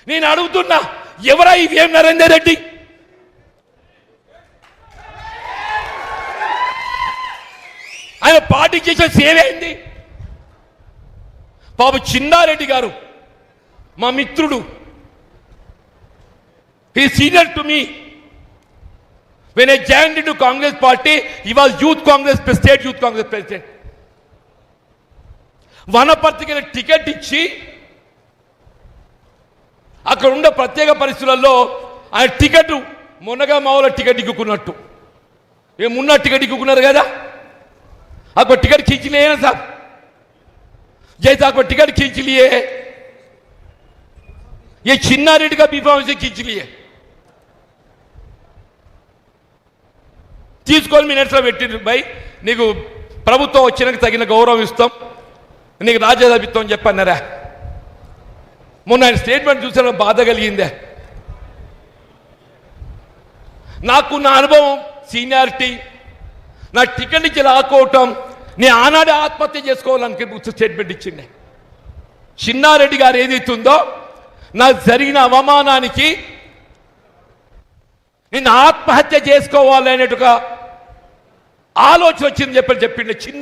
నేను అడుగుతున్నా, ఎవరా ఈ విఎం నరేందర్ రెడ్డి? ఆయన పార్టీ చేసిన సేవ ఏంది? పాప చిన్నారెడ్డి గారు మా మిత్రుడు, he senior to me. When I joined into Congress party, he was Youth Congress, State Youth Congress President. వనపర్తికి టికెట్ ఇచ్చి అక్కడ ఉన్న ప్రత్యేక పరిస్థితులలో ఆయన టికెట్ మొన్నగా మామూలు టికెట్ ఇక్కున్నట్టు ఏమున్న టికెట్ ఇక్కున్నారు కదా, आपको टिकट खींच लिए ना साहब, जैसे आपको टिकट खींच लिए, ये छिन्ना रेड्डी का बीफाम से खींच लिए. తీసుకోవాలి మినిట్స్లో పెట్టిండ్రు. భయ్ నీకు ప్రభుత్వం వచ్చినాక తగిన గౌరవం ఇస్తాం, నీకు రాజ్యసభ ఇస్తాం అని చెప్పన్నారా? మొన్న ఆయన స్టేట్మెంట్ చూసిన బాధ కలిగిందే. నాకు నా అనుభవం, సీనియారిటీ, నా టికెట్ ఇచ్చి లాక్కోవటం, నేను ఆనాడే ఆత్మహత్య చేసుకోవాలని స్టేట్మెంట్ ఇచ్చిండే. చిన్నారెడ్డి గారు ఏదైతుందో నాకు జరిగిన అవమానానికి నేను ఆత్మహత్య చేసుకోవాలి అనేట్టుగా ఆలోచన వచ్చింది చెప్పిండే. చిన్న